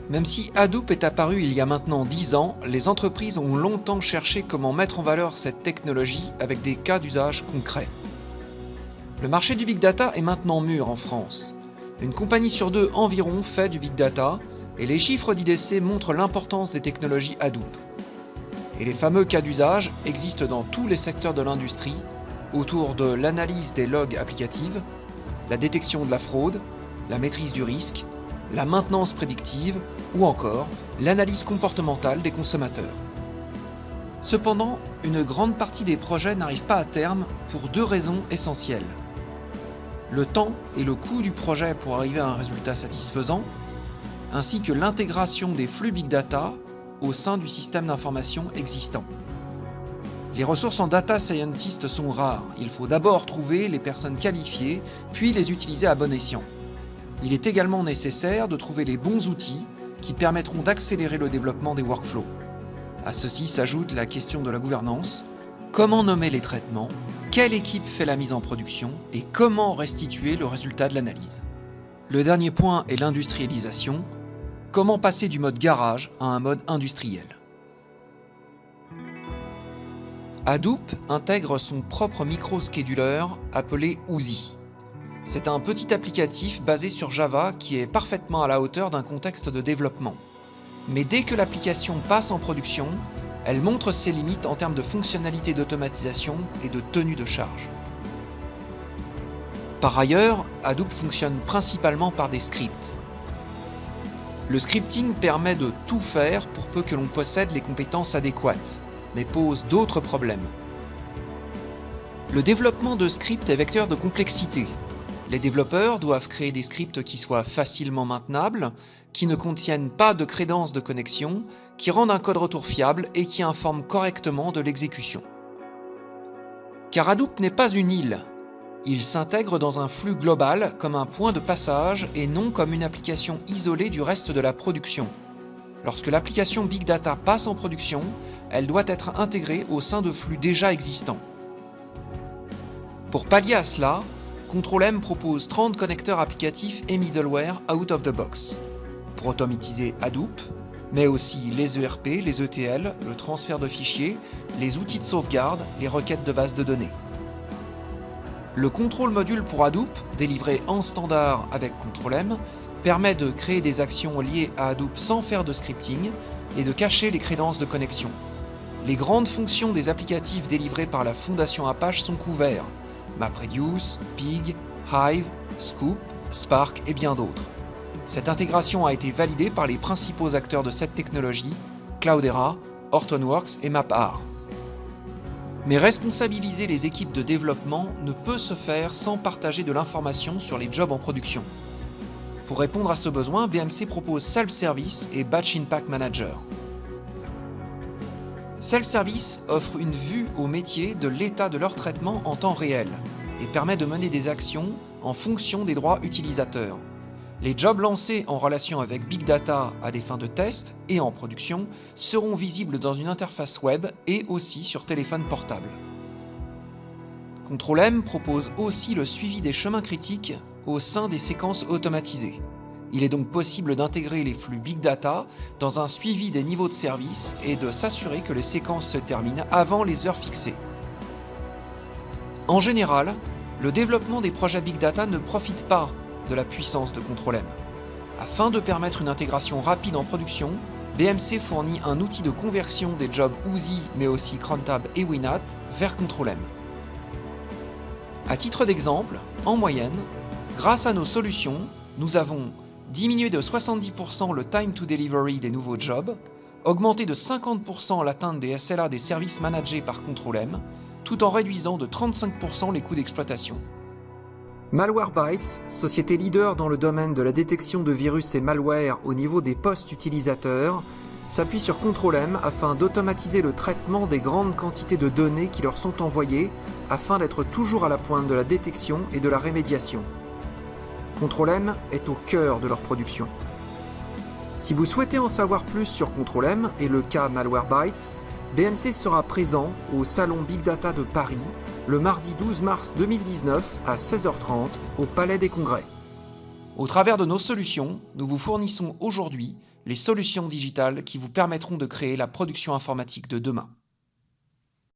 Même si Hadoop est apparu il y a maintenant 10 ans, les entreprises ont longtemps cherché comment mettre en valeur cette technologie avec des cas d'usage concrets. Le marché du big data est maintenant mûr en France. Une compagnie sur deux environ fait du big data et les chiffres d'IDC montrent l'importance des technologies Hadoop. Et les fameux cas d'usage existent dans tous les secteurs de l'industrie autour de l'analyse des logs applicatives, la détection de la fraude, la maîtrise du risque, la maintenance prédictive ou encore l'analyse comportementale des consommateurs. Cependant, une grande partie des projets n'arrivent pas à terme pour deux raisons essentielles. Le temps et le coût du projet pour arriver à un résultat satisfaisant, ainsi que l'intégration des flux big data au sein du système d'information existant. Les ressources en data scientist sont rares, il faut d'abord trouver les personnes qualifiées, puis les utiliser à bon escient. Il est également nécessaire de trouver les bons outils qui permettront d'accélérer le développement des workflows. À ceci s'ajoute la question de la gouvernance. Comment nommer les traitements? Quelle équipe fait la mise en production? Et comment restituer le résultat de l'analyse? Le dernier point est l'industrialisation. Comment passer du mode garage à un mode industriel? Hadoop intègre son propre micro-scheduler appelé OOSI. C'est un petit applicatif basé sur Java qui est parfaitement à la hauteur d'un contexte de développement. Mais dès que l'application passe en production, elle montre ses limites en termes de fonctionnalité d'automatisation et de tenue de charge. Par ailleurs, Hadoop fonctionne principalement par des scripts. Le scripting permet de tout faire pour peu que l'on possède les compétences adéquates, mais pose d'autres problèmes. Le développement de scripts est vecteur de complexité. Les développeurs doivent créer des scripts qui soient facilement maintenables, qui ne contiennent pas de crédences de connexion, qui rendent un code retour fiable et qui informent correctement de l'exécution. Car Hadoop n'est pas une île. Il s'intègre dans un flux global comme un point de passage et non comme une application isolée du reste de la production. Lorsque l'application Big Data passe en production, elle doit être intégrée au sein de flux déjà existants. Pour pallier à cela, Control-M propose 30 connecteurs applicatifs et middleware out of the box pour automatiser Hadoop, mais aussi les ERP, les ETL, le transfert de fichiers, les outils de sauvegarde, les requêtes de base de données. Le contrôle module pour Hadoop, délivré en standard avec Control-M, permet de créer des actions liées à Hadoop sans faire de scripting et de cacher les crédences de connexion. Les grandes fonctions des applicatifs délivrés par la Fondation Apache sont couverts: MapReduce, Pig, Hive, Scoop, Spark et bien d'autres. Cette intégration a été validée par les principaux acteurs de cette technologie, Cloudera, Hortonworks et MapR. Mais responsabiliser les équipes de développement ne peut se faire sans partager de l'information sur les jobs en production. Pour répondre à ce besoin, BMC propose Self-Service et Batch Impact Manager. Self-Service offre une vue au métier de l'état de leur traitement en temps réel et permet de mener des actions en fonction des droits utilisateurs. Les jobs lancés en relation avec Big Data à des fins de test et en production seront visibles dans une interface web et aussi sur téléphone portable. Control-M propose aussi le suivi des chemins critiques au sein des séquences automatisées. Il est donc possible d'intégrer les flux Big Data dans un suivi des niveaux de service et de s'assurer que les séquences se terminent avant les heures fixées. En général, le développement des projets Big Data ne profite pas de la puissance de Control-M. Afin de permettre une intégration rapide en production, BMC fournit un outil de conversion des jobs OOSI mais aussi Crontab et Winat vers Control-M. À titre d'exemple, en moyenne, grâce à nos solutions, nous avons diminué de 70% le time to delivery des nouveaux jobs, augmenté de 50% l'atteinte des SLA des services managés par Control-M, tout en réduisant de 35% les coûts d'exploitation. Malwarebytes, société leader dans le domaine de la détection de virus et malware au niveau des postes utilisateurs, s'appuie sur Control-M afin d'automatiser le traitement des grandes quantités de données qui leur sont envoyées afin d'être toujours à la pointe de la détection et de la rémédiation. Control-M est au cœur de leur production. Si vous souhaitez en savoir plus sur Control-M et le cas Malwarebytes, BMC sera présent au Salon Big Data de Paris le mardi 12 mars 2019 à 16h30 au Palais des Congrès. Au travers de nos solutions, nous vous fournissons aujourd'hui les solutions digitales qui vous permettront de créer la production informatique de demain.